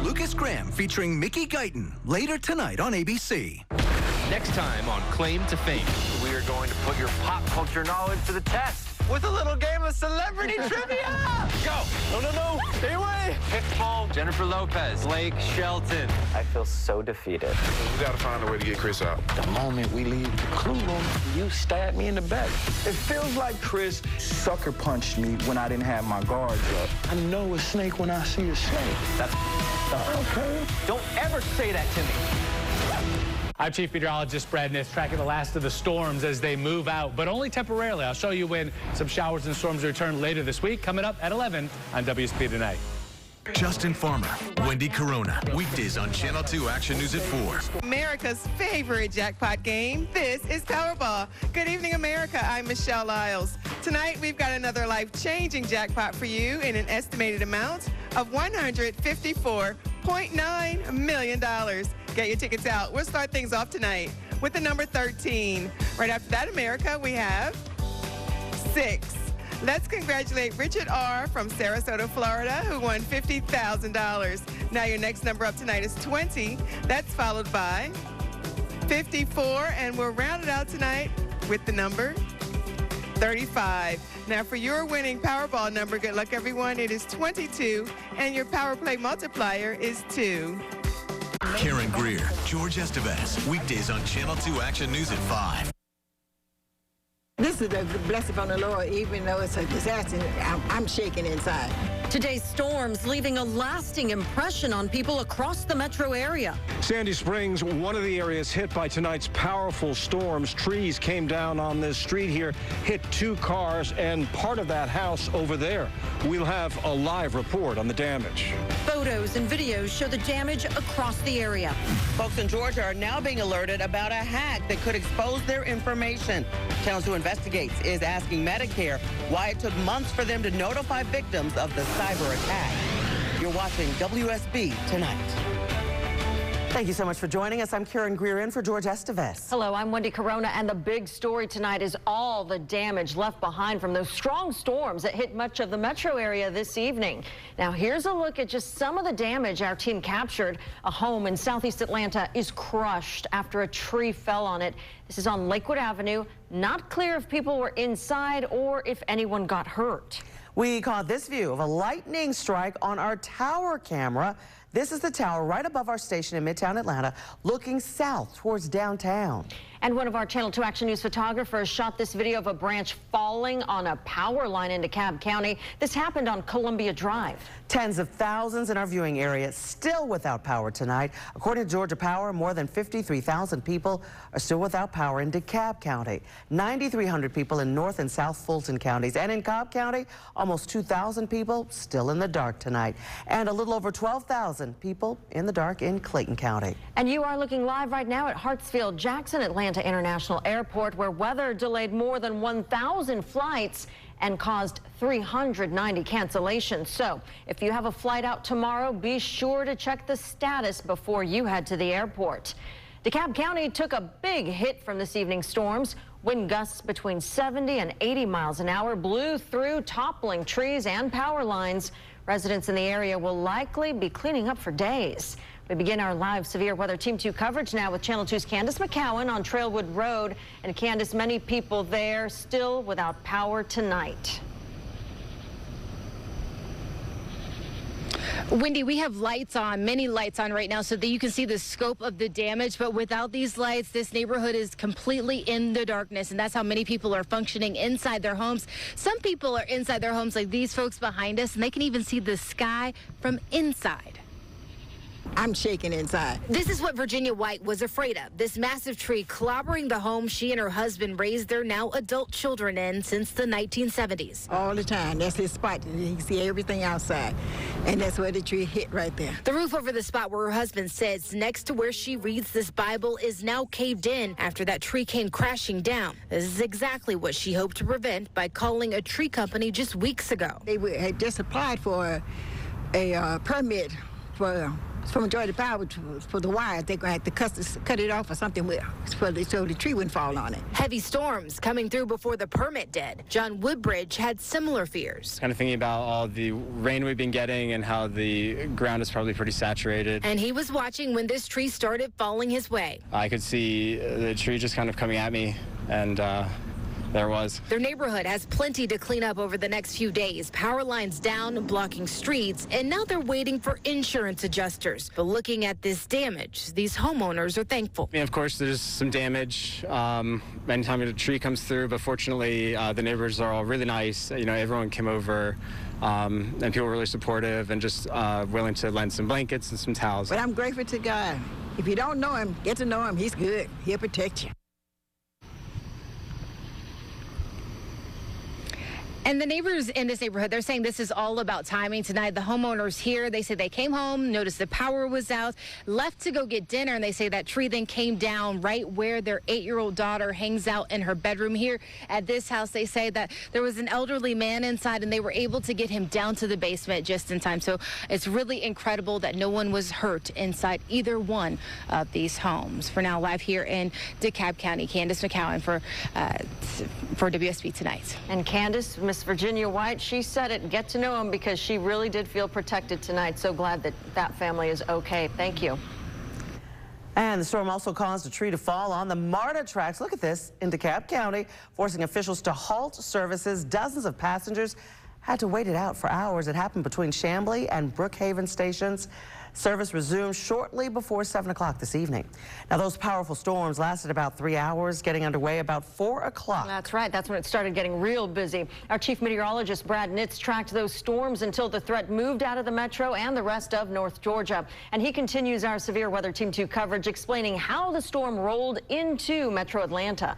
Lucas Graham featuring Mickey Guyton later tonight on ABC. Next time on Claim to Fame. We are going to put your pop culture knowledge to the test with a little game of celebrity trivia. Go! No. Stay away. Pitbull, Jennifer Lopez, Blake Shelton. I feel so defeated. We got to find a way to get Chris out. The moment we leave the clue room, you stabbed me in the back. It feels like Chris sucker punched me when I didn't have my guards up. I know a snake when I see a snake. That's okay. Don't ever say that to me. I'm Chief Meteorologist Brad Nith, tracking the last of the storms as they move out, but only temporarily. I'll show you when some showers and storms return later this week, coming up at 11 on WSB Tonight. Justin Farmer, Wendy Corona, weekdays on Channel 2 Action News at 4. America's favorite jackpot game. This is Powerball. Good evening, America. I'm Michelle Lyles. Tonight, we've got another life-changing jackpot for you in an estimated amount of $154.9 million. Get your tickets out. We'll start things off tonight with the number 13. Right after that, America, we have 6. Let's congratulate Richard R. from Sarasota, Florida, who won $50,000. Now your next number up tonight is 20. That's followed by 54, and we'll round it out tonight with the number 35. Now for your winning Powerball number, good luck everyone, it is 22, and your Power Play multiplier is 2. Karen Greer, George Estevez, weekdays on Channel 2 Action News at 5. This is a blessing from the Lord, even though it's a disaster. I'm shaking inside. Today's storms leaving a lasting impression on people across the metro area. Sandy Springs, one of the areas hit by tonight's powerful storms. Trees came down on this street here, hit 2 cars and part of that house over there. We'll have a live report on the damage. Photos and videos show the damage across the area. Folks in Georgia are now being alerted about a hack that could expose their information. Channel 2 Investigates is asking Medicare why it took months for them to notify victims of the cyber attack. You're watching WSB Tonight. Thank you so much for joining us. I'm Karen Greer in for George Estevez. Hello, I'm Wendy Corona, and the big story tonight is all the damage left behind from those strong storms that hit much of the metro area this evening. Now, here's a look at just some of the damage our team captured. A home in southeast Atlanta is crushed after a tree fell on it. This is on Lakewood Avenue. Not clear if people were inside or if anyone got hurt. We caught this view of a lightning strike on our tower camera. This is the tower right above our station in Midtown Atlanta, looking south towards downtown. And one of our Channel 2 Action News photographers shot this video of a branch falling on a power line in DeKalb County. This happened on Columbia Drive. Tens of thousands in our viewing area still without power tonight. According to Georgia Power, more than 53,000 people are still without power in DeKalb County, 9,300 people in North and South Fulton counties, and in Cobb County, almost 2,000 people still in the dark tonight, and a little over 12,000 people in the dark in Clayton County. And you are looking live right now at Hartsfield-Jackson Atlanta International Airport, where weather delayed more than 1,000 flights and caused 390 cancellations. So if you have a flight out tomorrow, be sure to check the status before you head to the airport. DeKalb County took a big hit from this evening's storms. Wind gusts between 70 and 80 miles an hour blew through, toppling trees and power lines. Residents in the area will likely be cleaning up for days. We begin our live severe weather Team 2 coverage now with Channel 2's Candace McCowan on Trailwood Road. And Candace, many people there still without power tonight. Wendy, we have lights on, many lights on right now so that you can see the scope of the damage. But without these lights, this neighborhood is completely in the darkness. And that's how many people are functioning inside their homes. Some people are inside their homes like these folks behind us, and they can even see the sky from inside. I'm shaking inside. This is what Virginia White was afraid of. This massive tree clobbering the home she and her husband raised their now adult children in since the 1970s. All the time. That's his spot. You can see everything outside. And that's where the tree hit right there. The roof over the spot where her husband sits next to where she reads this Bible is now caved in after that tree came crashing down. This is exactly what she hoped to prevent by calling a tree company just weeks ago. They had just applied for a permit for from Georgia Power for the wires. They're going to have to cut it off or something so the tree wouldn't fall on it. Heavy storms coming through before the permit did. John Woodbridge had similar fears. Kind of thinking about all the rain we've been getting and how the ground is probably pretty saturated. And he was watching when this tree started falling his way. I could see the tree just kind of coming at me, and there was. Their neighborhood has plenty to clean up over the next few days. Power lines down, blocking streets, and now they're waiting for insurance adjusters. But looking at this damage, these homeowners are thankful. Of course, there's some damage anytime a tree comes through, but fortunately, the neighbors are all really nice. Everyone came over, and people were really supportive and just willing to lend some blankets and some towels. But I'm grateful to God. If you don't know him, get to know him. He's good. He'll protect you. And the neighbors in this neighborhood, they're saying this is all about timing tonight. The homeowners here, they say they came home, noticed the power was out, left to go get dinner, and they say that tree then came down right where their 8-year-old daughter hangs out in her bedroom here at this house. They say that there was an elderly man inside, and they were able to get him down to the basement just in time. So it's really incredible that no one was hurt inside either one of these homes. For now, live here in DeKalb County, Candace McCowan for WSB Tonight. And Candace, Miss Virginia White, she said it, get to know him, because she really did feel protected tonight. So glad that that family is okay. Thank you. And the storm also caused a tree to fall on the MARTA tracks. Look at this in DeKalb County, forcing officials to halt services. Dozens of passengers had to wait it out for hours. It happened between Chamblee and Brookhaven stations. Service resumed shortly before 7 o'clock this evening. Now, those powerful storms lasted about 3 hours, getting underway about 4 o'clock. That's right. That's when it started getting real busy. Our chief meteorologist, Brad Nitz, tracked those storms until the threat moved out of the metro and the rest of North Georgia. And he continues our severe weather Team 2 coverage, explaining how the storm rolled into Metro Atlanta.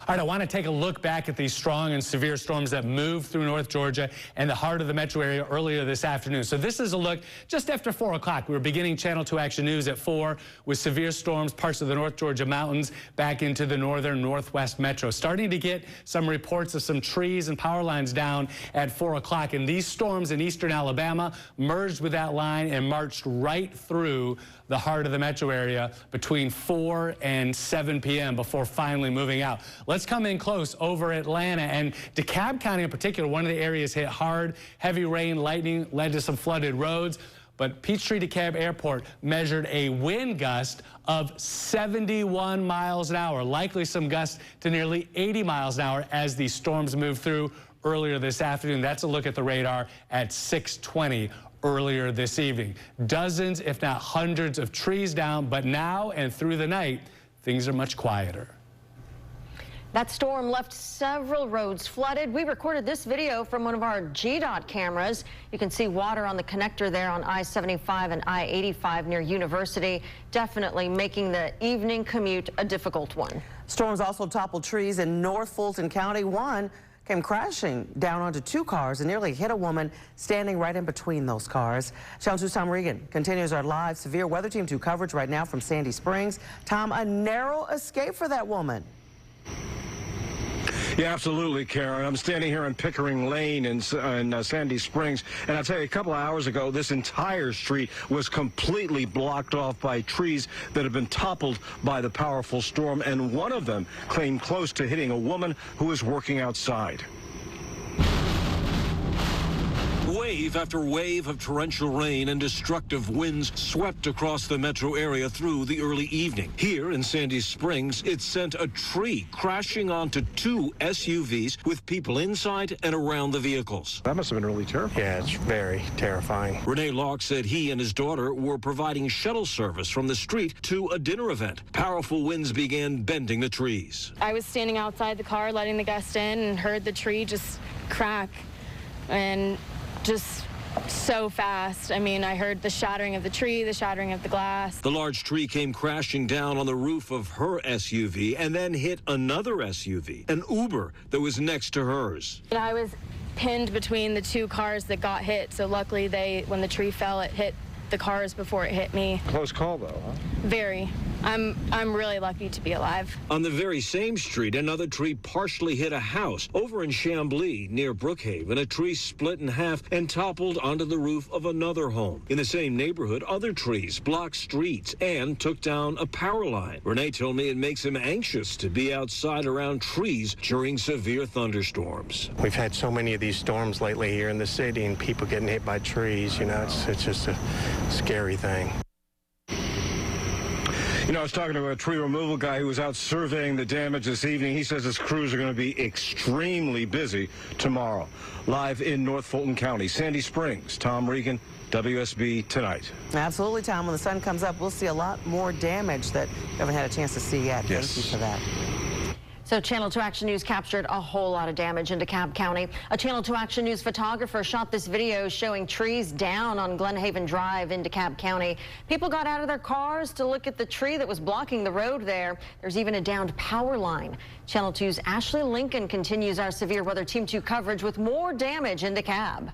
All right, I want to take a look back at these strong and severe storms that moved through North Georgia and the heart of the metro area earlier this afternoon. So this is a look just after 4 o'clock. We were beginning Channel 2 Action News at 4 with severe storms, parts of the North Georgia mountains back into the northern northwest metro. Starting to get some reports of some trees and power lines down at 4 o'clock. And these storms in eastern Alabama merged with that line and marched right through the heart of the metro area between 4 and 7 p.m. before finally moving out. Let's come in close over Atlanta and DeKalb County in particular. One of the areas hit hard. Heavy rain, lightning led to some flooded roads. But Peachtree DeKalb Airport measured a wind gust of 71 miles an hour, likely some gusts to nearly 80 miles an hour as these storms moved through earlier this afternoon. That's a look at the radar at 6:20 earlier this evening. Dozens, if not hundreds, of trees down, but now and through the night, things are much quieter. That storm left several roads flooded. We recorded this video from one of our GDOT cameras. You can see water on the connector there on I-75 and I-85 near University, definitely making the evening commute a difficult one. Storms also toppled trees in North Fulton County. One came crashing down onto 2 cars and nearly hit a woman standing right in between those cars. Channel 2's Tom Regan continues our live severe weather Team 2 coverage right now from Sandy Springs. Tom, a narrow escape for that woman. Yeah, absolutely, Karen. I'm standing here in Pickering Lane in Sandy Springs, and I'll tell you, a couple of hours ago, this entire street was completely blocked off by trees that had been toppled by the powerful storm, and one of them came close to hitting a woman who was working outside. Wave after wave of torrential rain and destructive winds swept across the metro area through the early evening. Here in Sandy Springs, it sent a tree crashing onto 2 SUVs with people inside and around the vehicles. That must have been really terrifying. Yeah, it's very terrifying. Renee Locke said he and his daughter were providing shuttle service from the street to a dinner event. Powerful winds began bending the trees. I was standing outside the car letting the guest in and heard the tree just crack, and just so fast. I mean, I heard the shattering of the tree, the shattering of the glass. The large tree came crashing down on the roof of her SUV and then hit another SUV, an Uber that was next to hers. And I was pinned between the 2 cars that got hit, so luckily when the tree fell, it hit the cars before it hit me. Close call, though, huh? Very. I'm really lucky to be alive. On the very same street, another tree partially hit a house. Over in Chamblee, near Brookhaven, a tree split in half and toppled onto the roof of another home. In the same neighborhood, other trees blocked streets and took down a power line. Renee told me it makes him anxious to be outside around trees during severe thunderstorms. We've had so many of these storms lately here in the city and people getting hit by trees. You know, it's just a scary thing. You know, I was talking to a tree removal guy who was out surveying the damage this evening. He says his crews are going to be extremely busy tomorrow. Live in North Fulton County, Sandy Springs, Tom Regan, WSB Tonight. Absolutely, Tom. When the sun comes up, we'll see a lot more damage that we haven't had a chance to see yet. Yes. Thank you for that. So Channel 2 Action News captured a whole lot of damage in DeKalb County. A Channel 2 Action News photographer shot this video showing trees down on Glenhaven Drive in DeKalb County. People got out of their cars to look at the tree that was blocking the road there. There's even a downed power line. Channel 2's Ashley Lincoln continues our severe weather Team 2 coverage with more damage in DeKalb.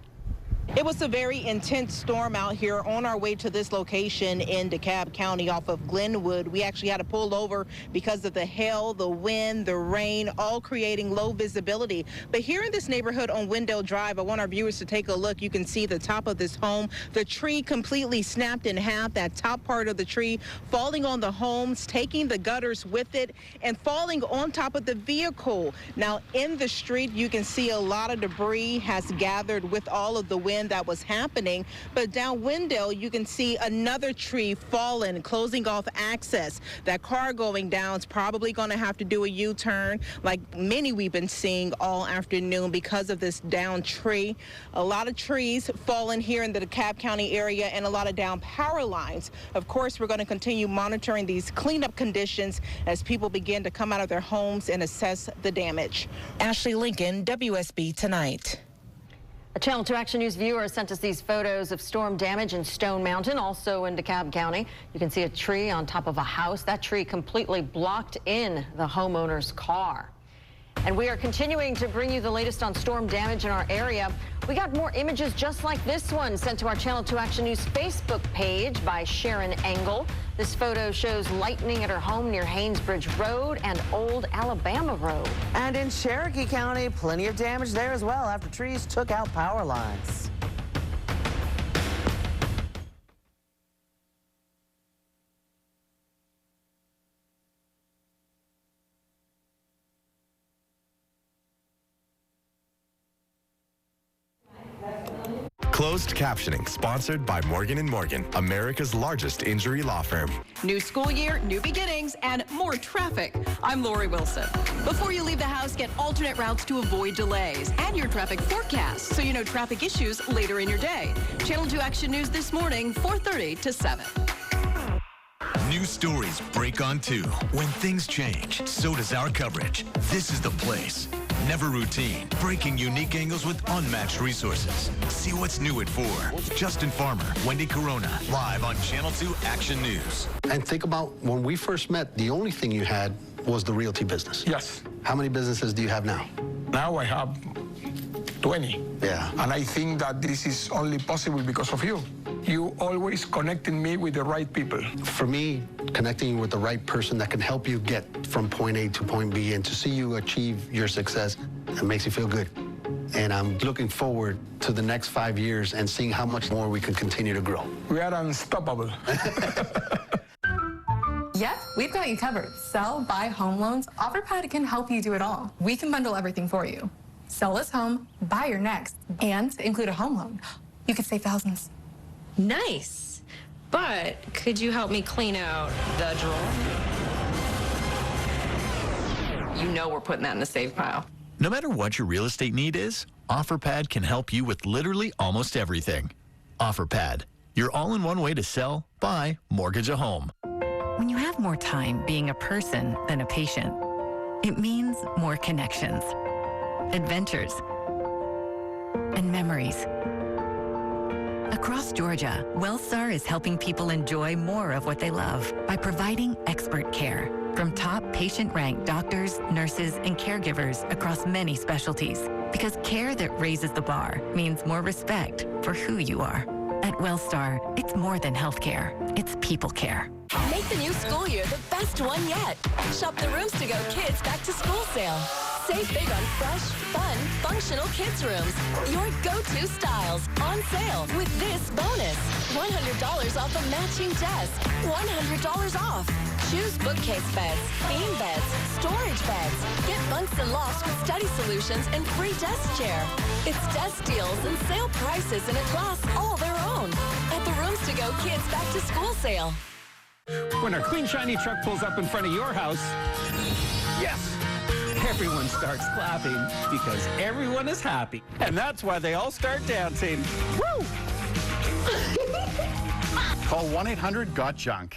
It was a very intense storm out here on our way to this location in DeKalb County off of Glenwood. We actually had to pull over because of the hail, the wind, the rain, all creating low visibility. But here in this neighborhood on Wendell Drive, I want our viewers to take a look. You can see the top of this home. The tree completely snapped in half, that top part of the tree falling on the homes, taking the gutters with it, and falling on top of the vehicle. Now, in the street, you can see a lot of debris has gathered with all of the wind that was happening, but down Wendell you can see another tree fallen, closing off access. That car going down is probably going to have to do a U-turn like many we've been seeing all afternoon because of this down tree. A lot of trees fallen here in the DeKalb County area and a lot of down power lines. Of course, we're going to continue monitoring these cleanup conditions as people begin to come out of their homes and assess the damage. Ashley Lincoln, WSB Tonight. A Channel 2 Action News viewer sent us these photos of storm damage in Stone Mountain, also in DeKalb County. You can see a tree on top of a house. That tree completely blocked in the homeowner's car. And we are continuing to bring you the latest on storm damage in our area. We got more images just like this one sent to our Channel 2 Action News Facebook page by Sharon Engel. This photo shows lightning at her home near Haynesbridge Road and Old Alabama Road. And in Cherokee County, plenty of damage there as well after trees took out power lines. Closed captioning sponsored by Morgan & Morgan, America's largest injury law firm. New school year, new beginnings, and more traffic. I'm Lori Wilson. Before you leave the house, get alternate routes to avoid delays and your traffic forecast so you know traffic issues later in your day. Channel 2 Action News this morning, 4:30 to 7. New stories break on 2. When things change, so does our coverage. This is the place. Never routine. Breaking unique angles with unmatched resources. See what's new at 4. Justin Farmer, Wendy Corona, live on Channel 2 Action News. And think about when we first met, the only thing you had was the realty business. Yes. How many businesses do you have now? Now I have 20. Yeah. And I think that this is only possible because of you. You always connecting me with the right people. For me, connecting you with the right person that can help you get from point A to point B and to see you achieve your success, it makes you feel good. And I'm looking forward to the next 5 years and seeing how much more we can continue to grow. We are unstoppable. Yep, we've got you covered. Sell, buy home loans. OfferPad can help you do it all. We can bundle everything for you. Sell this home, buy your next, and include a home loan. You could save thousands. Nice. But could you help me clean out the drawer? You know we're putting that in the save pile. No matter what your real estate need is, OfferPad can help you with literally almost everything. OfferPad, your all-in-one way to sell, buy, mortgage a home. When you have more time being a person than a patient, it means more connections, adventures, and memories. Across Georgia, WellStar is helping people enjoy more of what they love by providing expert care from top patient-ranked doctors, nurses, and caregivers across many specialties. Because care that raises the bar means more respect for who you are. At Wellstar, it's more than healthcare. It's people care. Make the new school year the best one yet. Shop the Rooms to Go Kids Back to School sale. Save big on fresh, fun, functional kids rooms. Your go-to styles on sale with this bonus. $100 off a matching desk. $100 off. Choose bookcase beds, queen beds, storage beds. Get bunks and lofts with study solutions and free desk chair. It's desk deals and sale prices in a class all their own at the Rooms to Go Kids Back to School sale. When our clean, shiny truck pulls up in front of your house, yes, everyone starts clapping because everyone is happy. And that's why they all start dancing. Woo! Call 1-800-GOT-JUNK.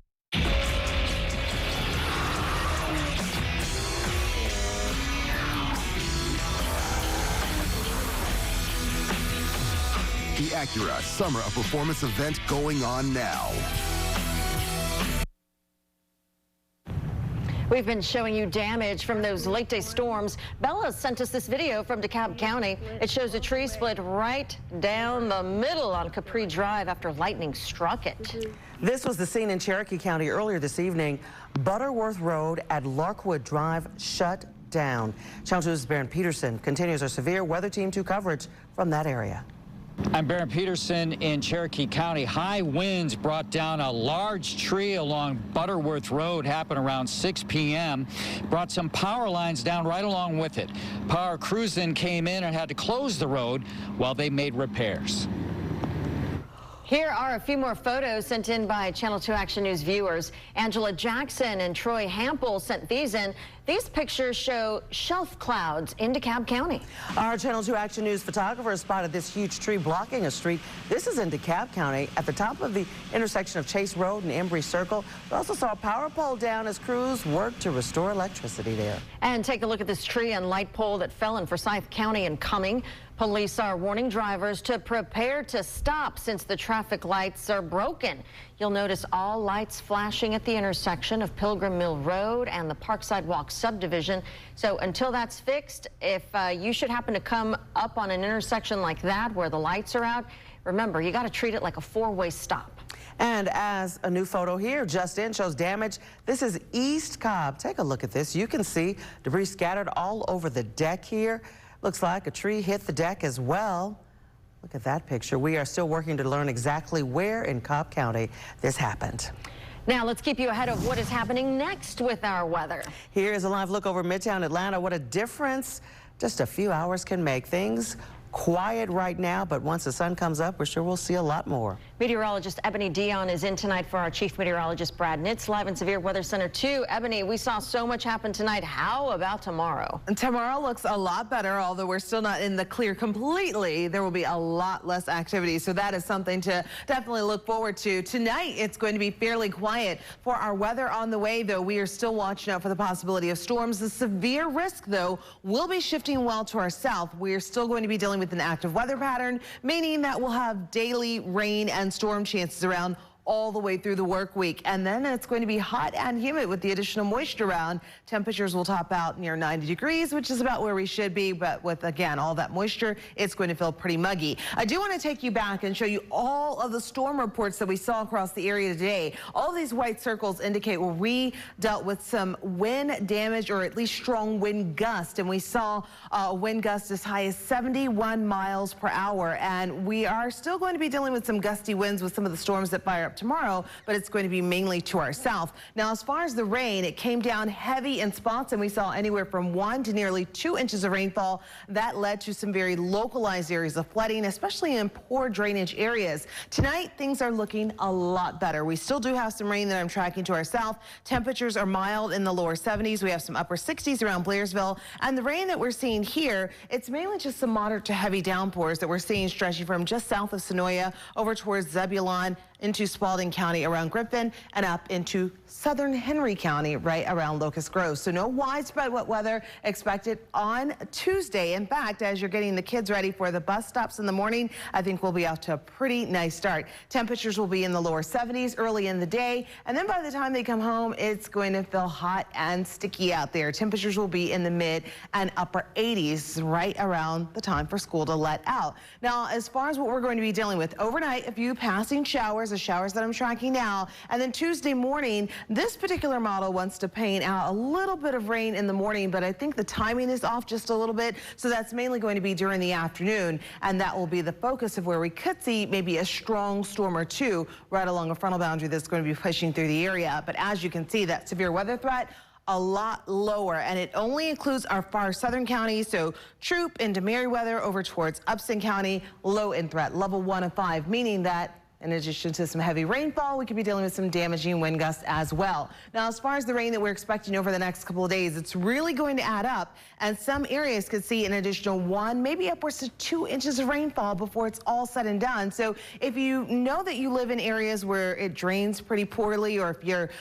The Acura Summer of Performance event going on now. We've been showing you damage from those late-day storms. Bella sent us this video from DeKalb County. It shows a tree split right down the middle on Capri Drive after lightning struck it. This was the scene in Cherokee County earlier this evening. Butterworth Road at Larkwood Drive shut down. Channel 2's Baron Peterson continues our severe Weather Team 2 coverage from that area. I'm Baron Peterson in Cherokee County. High winds brought down a large tree along Butterworth Road. Happened around 6 p.m. Brought some power lines down right along with it. Power crews then came in and had to close the road while they made repairs. Here are a few more photos sent in by Channel 2 Action News viewers. Angela Jackson and Troy Hampel sent these in. These pictures show shelf clouds in DeKalb County. Our Channel 2 Action News photographer spotted this huge tree blocking a street. This is in DeKalb County at the top of the intersection of Chase Road and Embry Circle. We also saw a power pole down as crews worked to restore electricity there. And take a look at this tree and light pole that fell in Forsyth County and Cumming. Police are warning drivers to prepare to stop since the traffic lights are broken. You'll notice all lights flashing at the intersection of Pilgrim Mill Road and the Parkside Walk subdivision. So until that's fixed, if you should happen to come up on an intersection like that where the lights are out, remember, you got to treat it like a four-way stop. And as a new photo here just in shows damage, this is East Cobb. Take a look at this. You can see debris scattered all over the deck here. Looks like a tree hit the deck as well. Look at that picture. We are still working to learn exactly where in Cobb County this happened. Now let's keep you ahead of what is happening next with our weather. Here is a live look over Midtown Atlanta. What a difference just a few hours can make. Things quiet right now, but once the sun comes up, we're sure we'll see a lot more. Meteorologist Ebony Dion is in tonight for our chief meteorologist Brad Nitz, live in Severe Weather Center 2. Ebony, we saw so much happen tonight. How about tomorrow? And tomorrow looks a lot better, although we're still not in the clear completely. There will be a lot less activity, so that is something to definitely look forward to. Tonight, it's going to be fairly quiet. For our weather on the way, though, we are still watching out for the possibility of storms. The severe risk, though, will be shifting well to our south. We are still going to be dealing with an active weather pattern, meaning that we'll have daily rain and storm chances around all the way through the work week. And then it's going to be hot and humid with the additional moisture around. Temperatures will top out near 90 degrees, which is about where we should be. But with, again, all that moisture, it's going to feel pretty muggy. I do want to take you back and show you all of the storm reports that we saw across the area today. All these white circles indicate where we dealt with some wind damage or at least strong wind gust. And we saw a wind gust as high as 71 miles per hour. And we are still going to be dealing with some gusty winds with some of the storms that fire up tomorrow, but it's going to be mainly to our south. Now, as far as the rain, it came down heavy in spots, and we saw anywhere from 1 to nearly 2 inches of rainfall. That led to some very localized areas of flooding, especially in poor drainage areas. Tonight, things are looking a lot better. We still do have some rain that I'm tracking to our south. Temperatures are mild in the lower 70s. We have some upper 60s around Blairsville, and the rain that we're seeing here, it's mainly just some moderate to heavy downpours that we're seeing stretching from just south of Sonoya over towards Zebulon into Spalding County around Griffin and up into southern Henry County right around Locust Grove. So no widespread wet weather expected on Tuesday. In fact, as you're getting the kids ready for the bus stops in the morning, I think we'll be off to a pretty nice start. Temperatures will be in the lower 70s early in the day, and then by the time they come home, it's going to feel hot and sticky out there. Temperatures will be in the mid and upper 80s right around the time for school to let out. Now, as far as what we're going to be dealing with overnight, a few passing showers, the showers that I'm tracking now, and then Tuesday morning, this particular model wants to paint out a little bit of rain in the morning, but I think the timing is off just a little bit, so that's mainly going to be during the afternoon, and that will be the focus of where we could see maybe a strong storm or two right along a frontal boundary that's going to be pushing through the area. But as you can see, that severe weather threat a lot lower, and it only includes our far southern counties, so Troop into Meriwether over towards Upson County, low in threat, level 1 of 5, meaning that in addition to some heavy rainfall, we could be dealing with some damaging wind gusts as well. Now, as far as the rain that we're expecting over the next couple of days, it's really going to add up, and some areas could see an additional 1, maybe upwards to 2 inches of rainfall before it's all said and done. So if you know that you live in areas where it drains pretty poorly, or if your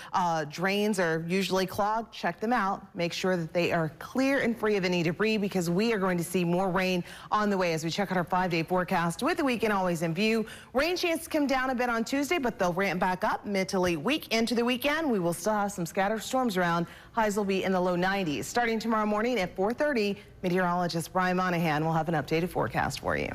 drains are usually clogged, check them out. Make sure that they are clear and free of any debris, because we are going to see more rain on the way as we check out our 5-day forecast with the weekend always in view. Rain chances come down a bit on Tuesday, but they'll ramp back up mid to late week into the weekend. We will still have some scattered storms around. Highs will be in the low 90s. Starting tomorrow morning at 4:30, meteorologist Brian Monahan will have an updated forecast for you.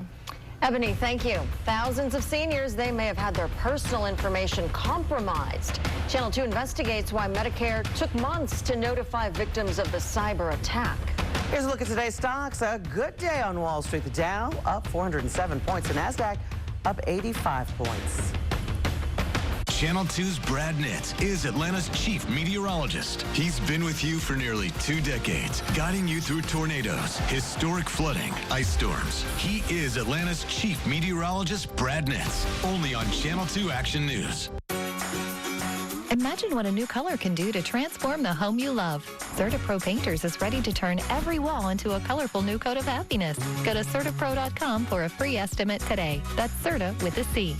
Ebony, thank you. Thousands of seniors, they may have had their personal information compromised. Channel 2 investigates why Medicare took months to notify victims of the cyber attack. Here's a look at today's stocks. A good day on Wall Street. The Dow up 407 points. The NASDAQ up 85 points. Channel 2's Brad Nitz is Atlanta's chief meteorologist. He's been with you for nearly 2 decades, guiding you through tornadoes, historic flooding, ice storms. He is Atlanta's chief meteorologist, Brad Nitz, only on Channel 2 Action News. Imagine what a new color can do to transform the home you love. CertaPro Painters is ready to turn every wall into a colorful new coat of happiness. Go to CertaPro.com for a free estimate today. That's Certa with a C.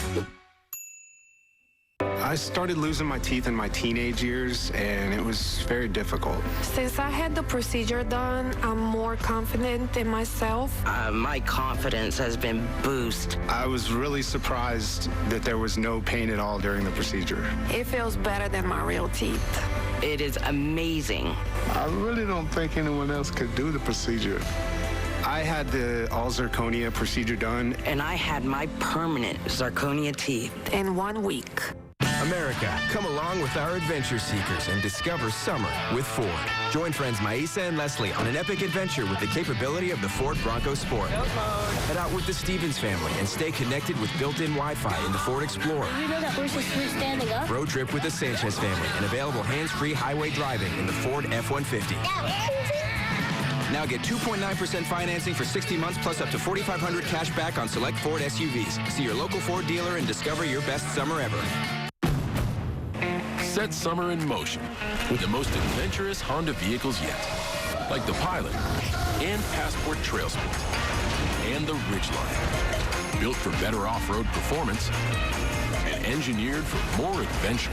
I started losing my teeth in my teenage years, and it was very difficult. Since I had the procedure done, I'm more confident in myself. My confidence has been boosted. I was really surprised that there was no pain at all during the procedure. It feels better than my real teeth. It is amazing. I really don't think anyone else could do the procedure. I had the all zirconia procedure done. And I had my permanent zirconia teeth. In 1 week. America, come along with our adventure seekers and discover summer with Ford. Join friends Maisa and Leslie on an epic adventure with the capability of the Ford Bronco Sport. Head out with the Stevens family and stay connected with built-in Wi-Fi in the Ford Explorer. You know that horses sleep standing up? Road trip with the Sanchez family and available hands-free highway driving in the Ford F-150. Now get 2.9% financing for 60 months plus up to $4,500 cash back on select Ford SUVs. See your local Ford dealer and discover your best summer ever. Set summer in motion with the most adventurous Honda vehicles yet, like the Pilot and Passport Trail Sport and the Ridgeline. Built for better off-road performance and engineered for more adventure.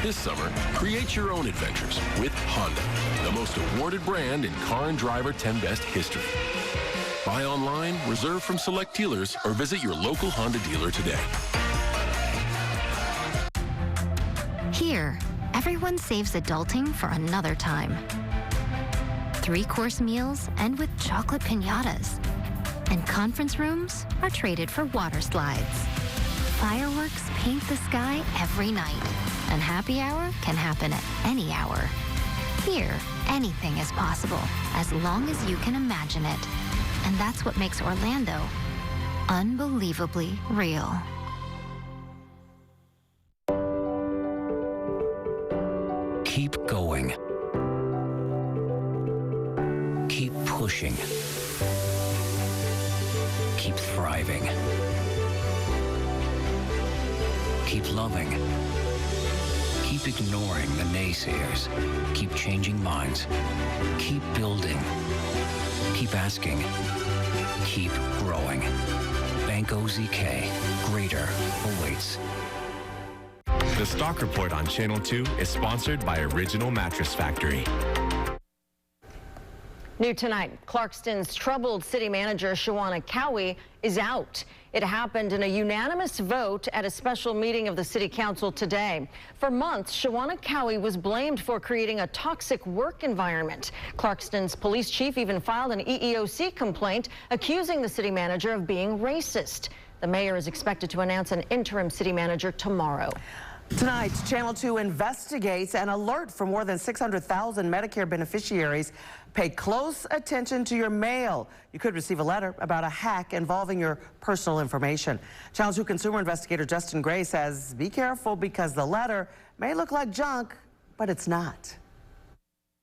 This summer, create your own adventures with Honda, the most awarded brand in Car and Driver 10 Best history. Buy online, reserve from select dealers, or visit your local Honda dealer today. Here, everyone saves adulting for another time. 3-course meals end with chocolate piñatas. And conference rooms are traded for water slides. Fireworks paint the sky every night. And happy hour can happen at any hour. Here, anything is possible, as long as you can imagine it. And that's what makes Orlando unbelievably real. Keep going. Keep pushing. Keep thriving. Keep loving. Keep ignoring the naysayers. Keep changing minds. Keep building. Keep asking. Keep growing. Bank OZK. Greater awaits. The Stock Report on Channel 2 is sponsored by Original Mattress Factory. New tonight, Clarkston's troubled city manager, Shawana Cowie, is out. It happened in a unanimous vote at a special meeting of the city council today. For months, Shawana Cowie was blamed for creating a toxic work environment. Clarkston's police chief even filed an EEOC complaint accusing the city manager of being racist. The mayor is expected to announce an interim city manager tomorrow. Tonight, Channel 2 investigates an alert for more than 600,000 Medicare beneficiaries. Pay close attention to your mail. You could receive a letter about a hack involving your personal information. Channel 2 consumer investigator Justin Gray says be careful because the letter may look like junk, but it's not.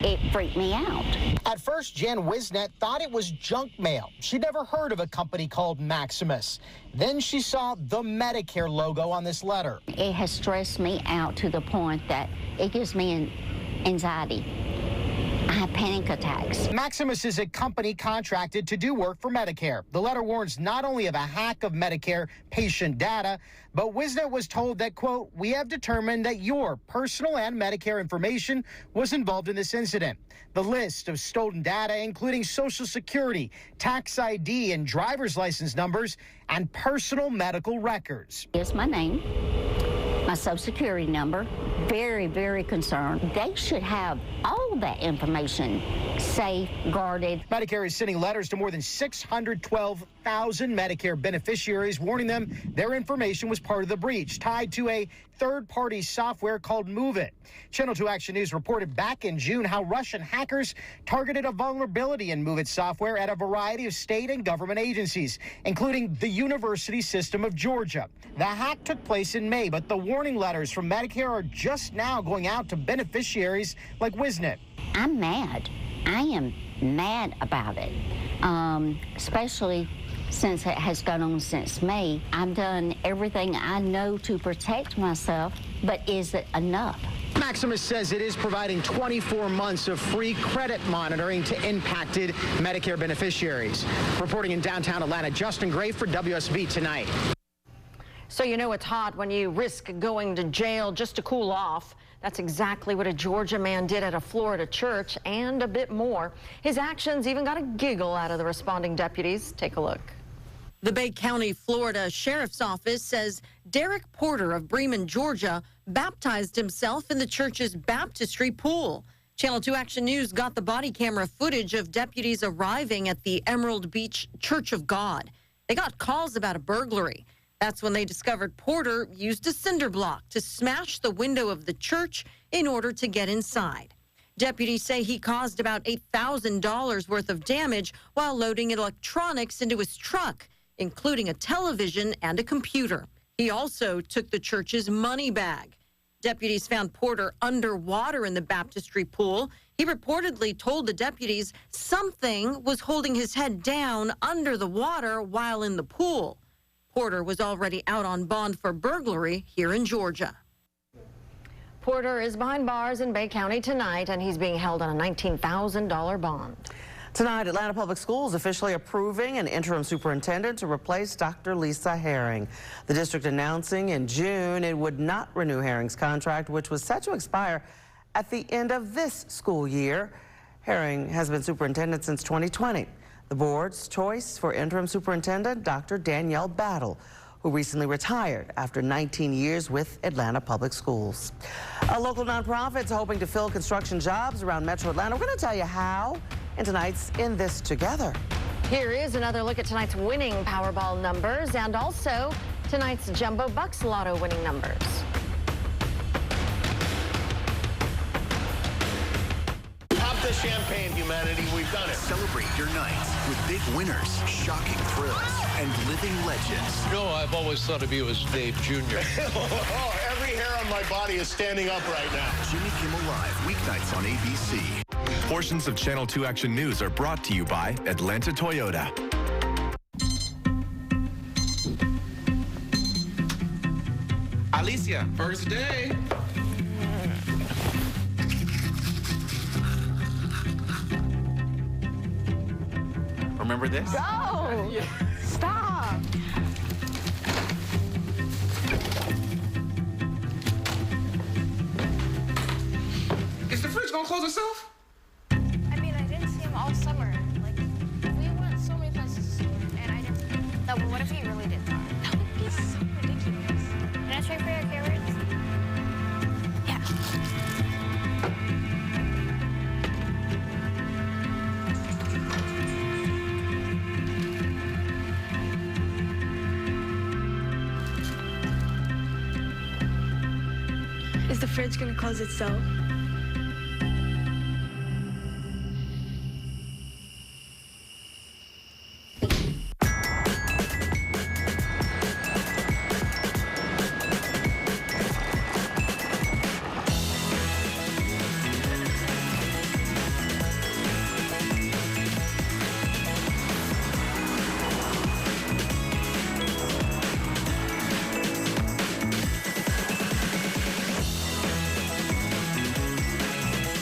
It freaked me out. At first, Jan Wisnet thought it was junk mail. She'd never heard of a company called Maximus. Then she saw the Medicare logo on this letter. It has stressed me out to the point that it gives me anxiety. I have panic attacks. Maximus is a company contracted to do work for Medicare. The letter warns not only of a hack of Medicare patient data, but Wisnet was told that, quote, we have determined that your personal and Medicare information was involved in this incident. The list of stolen data, including Social Security, tax ID, and driver's license numbers, and personal medical records. Here's my name, my Social Security number. Very, very concerned. They should have all that information safeguarded. Medicare is sending letters to more than 612,000 Medicare beneficiaries, warning them their information was part of the breach, tied to a third-party software called Move It. Channel 2 Action News reported back in June how Russian hackers targeted a vulnerability in Move It software at a variety of state and government agencies, including the University System of Georgia. The hack took place in May, but the warning letters from Medicare are just now going out to beneficiaries like Wisnet. I'm mad. I am mad about it, especially since it has gone on since May. I've done everything I know to protect myself, but is it enough? Maximus says it is providing 24 months of free credit monitoring to impacted Medicare beneficiaries. Reporting in downtown Atlanta, Justin Gray for WSB Tonight. So you know it's hot when you risk going to jail just to cool off. That's exactly what a Georgia man did at a Florida church and a bit more. His actions even got a giggle out of the responding deputies. Take a look. The Bay County, Florida Sheriff's Office says Derek Porter of Bremen, Georgia, baptized himself in the church's baptistry pool. Channel 2 Action News got the body camera footage of deputies arriving at the Emerald Beach Church of God. They got calls about a burglary. That's when they discovered Porter used a cinder block to smash the window of the church in order to get inside. Deputies say he caused about $8,000 worth of damage while loading electronics into his truck, including a television and a computer. He also took the church's money bag. Deputies found Porter underwater in the baptistry pool. He reportedly told the deputies something was holding his head down under the water while in the pool. Porter was already out on bond for burglary here in Georgia. Porter is behind bars in Bay County tonight, and he's being held on a $19,000 bond. Tonight, Atlanta Public Schools officially approving an interim superintendent to replace Dr. Lisa Herring. The district announcing in June it would not renew Herring's contract, which was set to expire at the end of this school year. Herring has been superintendent since 2020. The board's choice for interim superintendent, Dr. Danielle Battle, who recently retired after 19 years with Atlanta Public Schools. A local nonprofit is hoping to fill construction jobs around Metro Atlanta. We're going to tell you how in tonight's In This Together. Here is another look at tonight's winning Powerball numbers and also tonight's Jumbo Bucks Lotto winning numbers. Pop the champagne, humanity. We've done it. Celebrate your nights with big winners, shocking thrills, and living legends. No, I've always thought of you as Dave Jr. Every hair on my body is standing up right now. Jimmy Kimmel Live, weeknights on ABC. Portions of Channel 2 Action News are brought to you by Atlanta Toyota. Alicia, first day. Remember this? Go! Stop! gonna close itself? I mean, I didn't see him all summer. Like, we went so many places, and I didn't. No, but what if he really did that? That would be so ridiculous. Can I check for your carrots? Yeah. Is the fridge gonna close itself?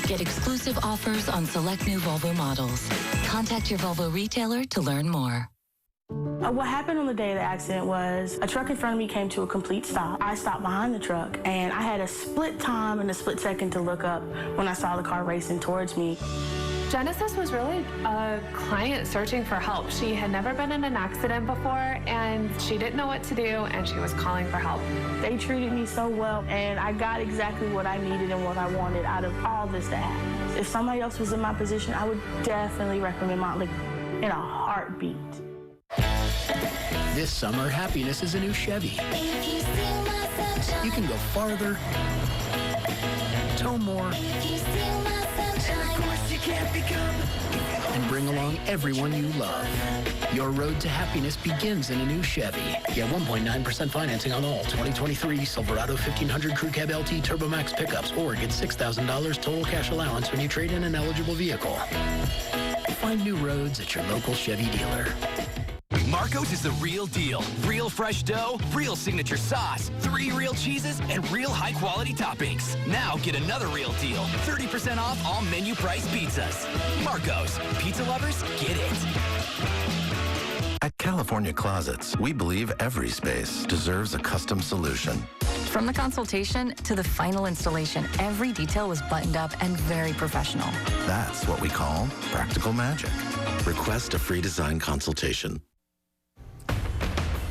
Get exclusive offers on select new Volvo models. Contact your Volvo retailer to learn more. What happened on the day of the accident was a truck in front of me came to a complete stop. I stopped behind the truck, and I had a split time and a split second to look up when I saw the car racing towards me. Genesis was really a client searching for help. She had never been in an accident before, and she didn't know what to do, and she was calling for help. They treated me so well, and I got exactly what I needed and what I wanted out of all this to happen. If somebody else was in my position, I would definitely recommend Motley in a heartbeat. This summer, happiness is a new Chevy. You can go farther, tow more, and bring along everyone you love. Your road to happiness begins in a new Chevy. Get 1.9% financing on all 2023 Silverado 1500 Crew Cab LT Turbo Max pickups, or get $6,000 total cash allowance when you trade in an eligible vehicle. Find new roads at your local Chevy dealer. Marco's is the real deal. Real fresh dough, real signature sauce, 3 real cheeses, and real high-quality toppings. Now get another real deal. 30% off all menu price pizzas. Marco's. Pizza lovers, get it. At California Closets, we believe every space deserves a custom solution. From the consultation to the final installation, every detail was buttoned up and very professional. That's what we call practical magic. Request a free design consultation.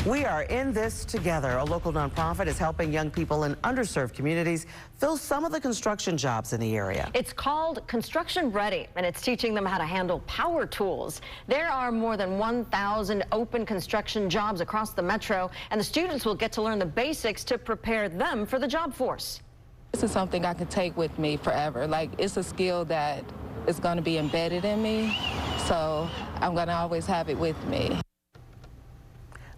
We are in this together. A local nonprofit is helping young people in underserved communities fill some of the construction jobs in the area. It's called Construction Ready, and it's teaching them how to handle power tools. There are more than 1,000 open construction jobs across the metro, and the students will get to learn the basics to prepare them for the job force. This is something I can take with me forever. Like, it's a skill that is going to be embedded in me, so I'm going to always have it with me.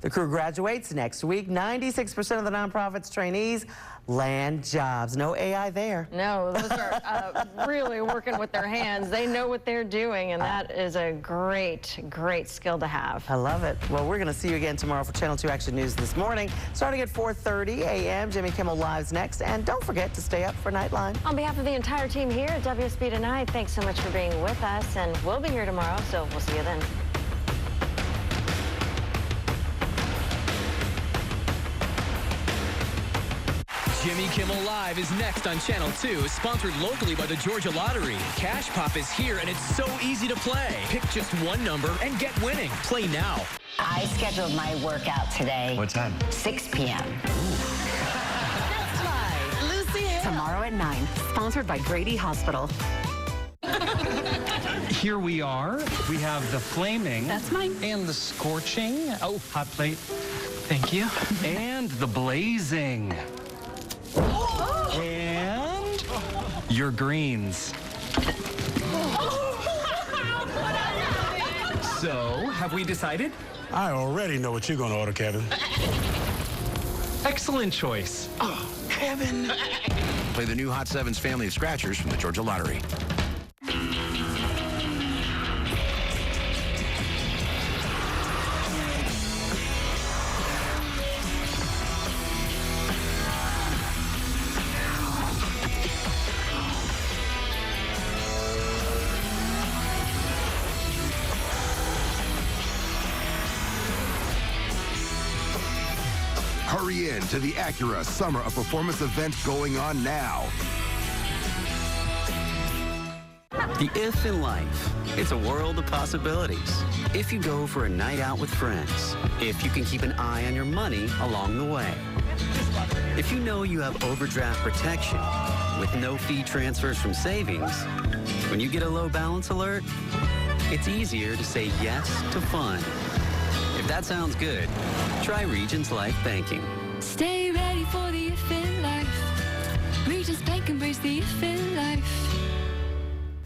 The crew graduates next week. 96% of the nonprofit's trainees land jobs. No AI there. No, those are really working with their hands. They know what they're doing, and that is a great, great skill to have. I love it. Well, we're going to see you again tomorrow for Channel 2 Action News this morning. Starting at 4:30 a.m., Jimmy Kimmel Live's next. And don't forget to stay up for Nightline. On behalf of the entire team here at WSB Tonight, thanks so much for being with us, and we'll be here tomorrow, so we'll see you then. Jimmy Kimmel Live is next on Channel 2, sponsored locally by the Georgia Lottery. Cash Pop is here, and it's so easy to play. Pick just one number and get winning. Play now. I scheduled my workout today. What time? 6 p.m. That's live. Lucy Hill. Tomorrow at 9. Sponsored by Grady Hospital. Here we are. We have the flaming. That's mine. And the scorching. Oh, hot plate. Thank you. And the blazing. And your greens. So, have we decided? I already know what you're going to order, Kevin. Excellent choice. Oh, Kevin. Play the new Hot Sevens family of scratchers from the Georgia Lottery. Hurry in to the Acura Summer of Performance event going on now. The if in life. It's a world of possibilities. If you go for a night out with friends. If you can keep an eye on your money along the way. If you know you have overdraft protection with no fee transfers from savings, when you get a low balance alert, it's easier to say yes to fun. If that sounds good, try Regions Life Banking. Stay ready for the if in life. Regions Bank embrace the if in life.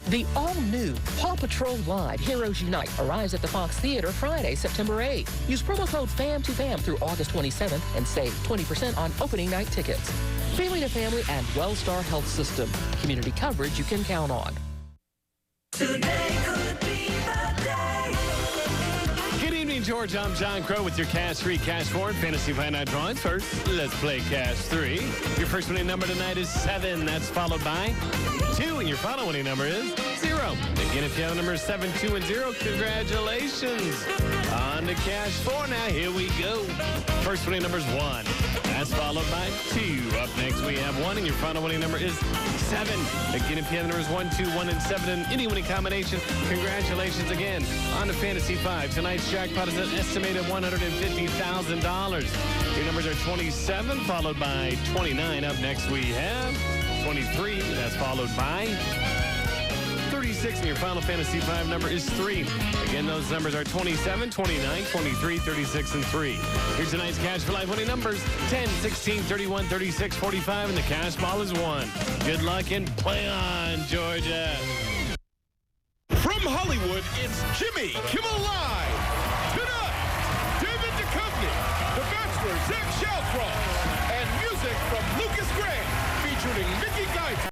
The all-new Paw Patrol Live Heroes Unite arrives at the Fox Theater Friday, September 8th. Use promo code FAM2FAM through August 27th and save 20% on opening night tickets. Family to Family and Wellstar Health System. Community coverage you can count on. Today could be the day. Good evening, George. I'm John Crow with your Cash 3, Cash 4, and Fantasy Finite drawings. First, let's play Cash 3. Your first winning number tonight is 7. That's followed by 2, and your final winning number is 0. Again, if you have the numbers 7, 2, and 0, congratulations. On to Cash 4 now. Here we go. First winning number is 1. That's followed by 2. Up next, we have 1, and your final winning number is 7. Again, if you have the numbers 1, 2, 1, and 7 in any winning combination, congratulations again. On to Fantasy 5. Tonight's jackpot is an estimated $150,000. Your numbers are 27, followed by 29. Up next, we have 23. That's followed by 36, and your final Fantasy 5 number is 3. Again, those numbers are 27, 29, 23, 36, and 3. Here's tonight's Cash for Life winning numbers: 10, 16, 31, 36, 45, and the cash ball is 1. Good luck and play on, Georgia. From Hollywood, it's Jimmy Kimmel Live. Tonight, David Duchovny, The Bachelor, Zach Shalcroft, and music from Lucas Graham, featuring Mickey Guyton.